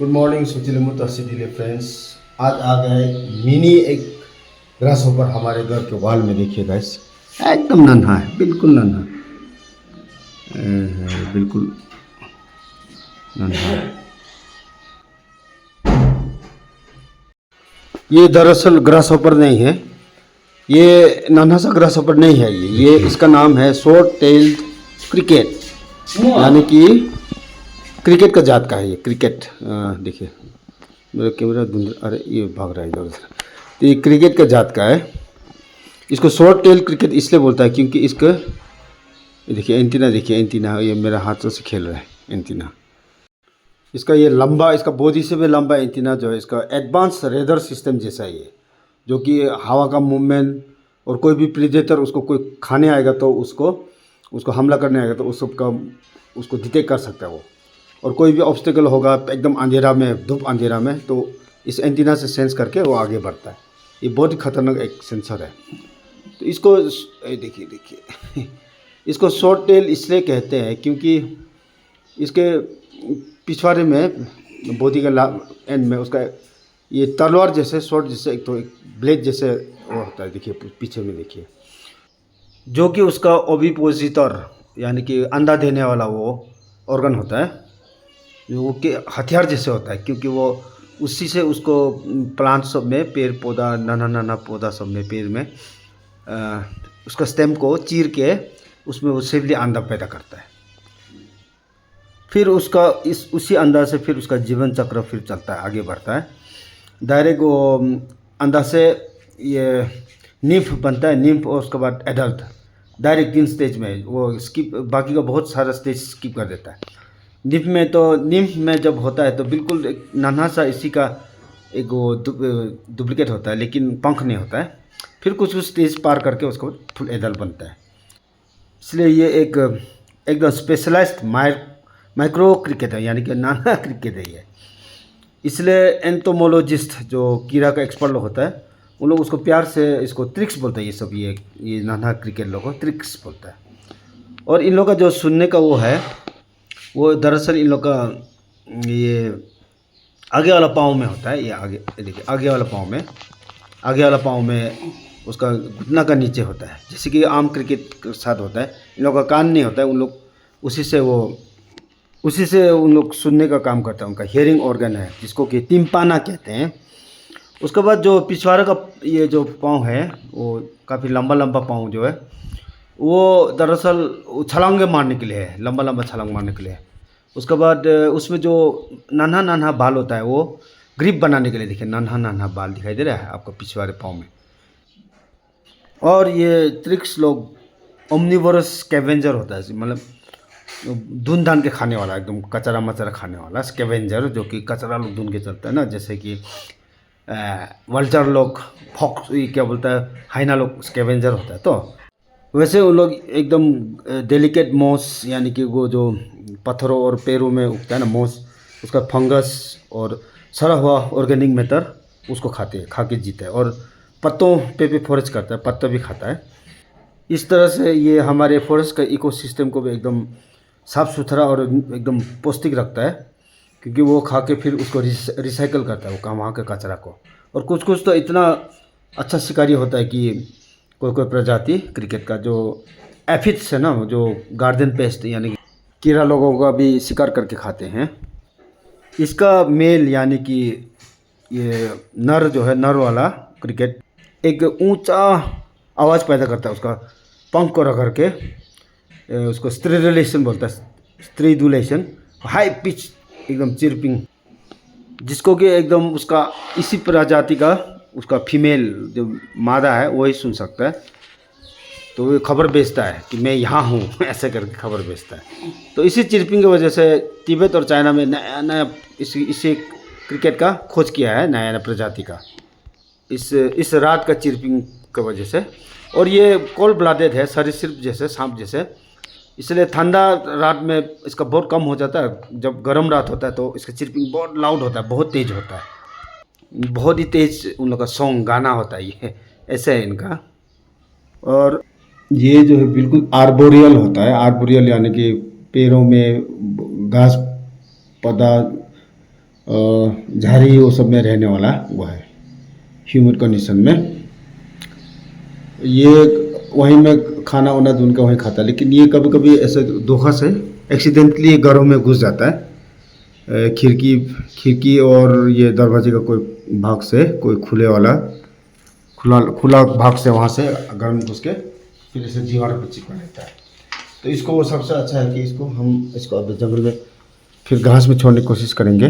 Good morning सुचिलमु तस्सीदिले friends. आज आ गया एक मिनी एक ग्रास होपर हमारे घर के वॉल में। देखिए गाइस, एकदम नन्हा है, बिल्कुल नन्हा बिल्कुल नन्हा। ये दरअसल ग्रास होपर नहीं है, ये नन्हा सा ग्रास होपर नहीं है। ये इसका नाम है शॉर्ट टेल्ड क्रिकेट, यानी कि क्रिकेट का जात का है ये क्रिकेट। देखिए मेरा कैमरा धुंध, अरे ये भाग रहा है इधर उधर। तो ये क्रिकेट का जात का है। इसको शॉर्ट टेल क्रिकेट इसलिए बोलता है क्योंकि इसका देखिए एंटीना, देखिए एंटीना, ये मेरा हाथों से खेल रहा है एंटीना। इसका ये लंबा, इसका बॉडी से भी लंबा एंटीना जो है, इसका एडवांस रेडर सिस्टम जैसा है ये, जो कि हवा का मूवमेंट और कोई भी प्रेडेटर उसको कोई खाने आएगा तो उसको हमला करने आएगा तो उस सब का उसको डिटेक्ट कर सकता है वो। और कोई भी ऑब्स्टेकल होगा एकदम अंधेरा में, धूप अंधेरा में, तो इस एंटीना से सेंस करके वो आगे बढ़ता है। ये बहुत ही खतरनाक एक सेंसर है। तो इसको देखिए इसको शॉर्ट टेल इसलिए कहते हैं क्योंकि इसके पिछवाड़े में बॉडी का एंड में उसका ये तलवार जैसे शॉर्ट जैसे एक ब्लेड जैसे वो होता है। देखिए पीछे में देखिए, जो कि उसका ओविपोजिटर यानी कि अंडा देने वाला वो ऑर्गन होता है, वो के हथियार जैसे होता है, क्योंकि वो उसी से उसको प्लांट सब में, पेड़ पौधा, नाना पौधा सब में, पेड़ में उसका स्टेम को चीर के उसमें वो सेफली अंडा पैदा करता है। फिर उसका उसी अंडा से फिर उसका जीवन चक्र फिर चलता है, आगे बढ़ता है। डायरेक्ट वो अंडा से ये निम्फ बनता है, निम्फ, और उसके बाद एडल्ट। डायरेक्ट 3 स्टेज में वो स्किप, बाकी का बहुत सारा स्टेज स्किप कर देता है। निम्फ में जब होता है तो बिल्कुल एक नन्हा सा इसी का एक वो डुप्लीकेट होता है, लेकिन पंख नहीं होता है। फिर कुछ स्टेज पार करके उसको फुल एडल्ट बनता है। इसलिए ये एक एकदम स्पेशलाइज्ड माइक्रो क्रिकेट है, यानी कि नाना क्रिकेट है ये। इसलिए एंटोमोलॉजिस्ट जो कीड़ा का एक्सपर्ट लोग होता है, उन लोग उसको प्यार से इसको ट्रिक्स बोलते हैं। ये सब ये नाना क्रिकेट लोग को ट्रिक्स बोलता है। और इन लोग का जो सुनने का वो है, वो दरअसल इन लोग का ये आगे वाला पाँव में होता है। ये आगे देखिए, आगे वाला पाँव में उसका घुटना का नीचे होता है, जैसे कि आम क्रिकेट के साथ होता है। इन लोग का कान नहीं होता है, उन लोग उसी से उन लोग सुनने का काम करता है। उनका हियरिंग ऑर्गन है, जिसको कि टिम्पाना कहते हैं। उसके बाद जो पिछवाड़े का ये जो पाँव है, वो काफ़ी लंबा पाँव जो है, वो दरअसल छलांगे मारने के लिए है, लंबा छलांग मारने के लिए है। उसके बाद उसमें जो नन्हा बाल होता है, वो ग्रिप बनाने के लिए। देखिए नन्हा बाल दिखाई दे रहा है आपको पिछवाड़े पाँव में। और ये ट्रिक्स लोग ओमनिवोरस स्कैवेंजर होता है, मतलब धुन धान के खाने वाला, एकदम कचरा मचरा खाने वाला स्कैवेंजर, जो कि कचरा लोग धुन के चलता है ना, जैसे कि वल्चर लोग, फॉक्स, क्या बोलता है, हाइना लोग स्कैवेंजर होता है। तो वैसे वो लोग एकदम डेलिकेट मॉस, यानी कि वो जो पत्थरों और पेड़ों में उगता है ना मॉस, उसका फंगस और सड़ा हुआ ऑर्गेनिक मैटर, उसको खा के जीता है। और पत्तों पे भी फॉरेस्ट करता है, पत्ता भी खाता है। इस तरह से ये हमारे फॉरेस्ट का इकोसिस्टम को भी एकदम साफ़ सुथरा और एकदम पौष्टिक रखता है, क्योंकि वो खा के फिर उसको रिसाइकल करता है वो वहाँ के कचरा को। और कुछ तो इतना अच्छा शिकारी होता है कि कोई प्रजाति क्रिकेट का जो एफिड्स है ना, जो गार्डन पेस्ट यानी कीड़ा लोगों का भी शिकार करके खाते हैं। इसका मेल यानी कि ये नर जो है, नर वाला क्रिकेट एक ऊंचा आवाज़ पैदा करता है, उसका पंख को रगड़ के। उसको स्ट्रिडुलेशन बोलता है, स्ट्रिडुलेशन, हाई पिच एकदम चिरपिंग, जिसको कि एकदम उसका इसी प्रजाति का उसका फीमेल जो मादा है वही सुन सकता है। तो वो खबर भेजता है कि मैं यहाँ हूँ ऐसे करके खबर भेजता है। तो इसी चिरपिंग की वजह से तिब्बत और चाइना में नया इसी क्रिकेट का खोज किया है, नया प्रजाति का, इस रात का चिरपिंग की वजह से। और ये कोल्ड ब्लडेड है, सरीसृप जैसे, सांप जैसे, इसलिए ठंडा रात में इसका बहुत कम हो जाता है। जब गर्म रात होता है तो इसका चिरपिंग बहुत लाउड होता है, बहुत तेज़ होता है, बहुत ही तेज़ उन लोग का सॉन्ग गाना होता है ये, ऐसे है इनका। और ये जो है बिल्कुल आर्बोरियल होता है। आर्बोरियल यानी कि पेड़ों में घास पौधा झाड़ी वो सब में रहने वाला वो है, ह्यूमिड कंडीशन में। ये वहीं में खाना वाना ढूंढ के वहीं खाता है, लेकिन ये कभी कभी ऐसे धोखा से एक्सीडेंटली घरों में घुस जाता है। खिड़की खिड़की और ये दरवाजे का कोई भाग से, कोई खुला खुला भाग से वहाँ से घर में घुस के फिर इसे दीवार पर चिपका लेता है। तो इसको वो सबसे अच्छा है कि इसको अब जंगल में फिर घास में छोड़ने की कोशिश करेंगे,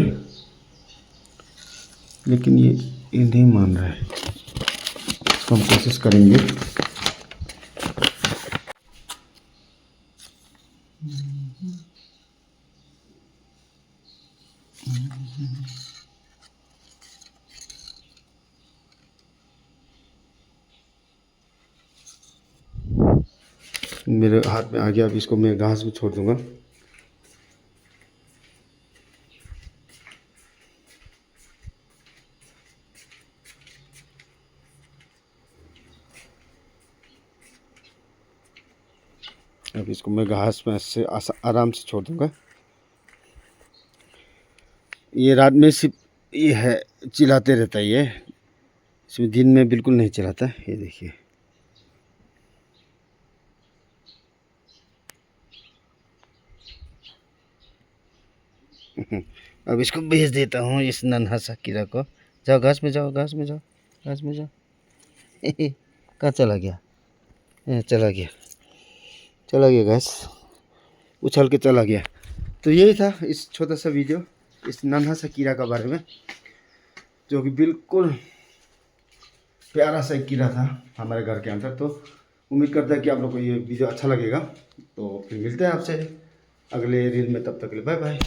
लेकिन ये नहीं मान रहा है। इसको हम कोशिश करेंगे। मेरे हाथ में आ गया, अब इसको मैं घास में छोड़ दूंगा। अब इसको मैं घास में ऐसे आराम से छोड़ दूंगा। ये रात में सिर्फ ये है चिल्लाते रहता है, ये इसमें दिन में बिल्कुल नहीं चिल्लाता। ये देखिए, अब इसको भेज देता हूँ इस नन्हा सा कीड़ा को। जाओ घास में जाओ, घास में जाओ, घास में जाओ। कहाँ चला गया? चला गया घास, उछल के चला गया। तो यही था इस छोटा सा वीडियो इस नन्हा सा कीड़ा का बारे में, जो कि बिल्कुल प्यारा सा एक कीड़ा था हमारे घर के अंदर। तो उम्मीद करता है कि आप लोग को ये वीडियो अच्छा लगेगा। तो फिर मिलते हैं आपसे अगले रील में, तब तक के लिए बाय बाय।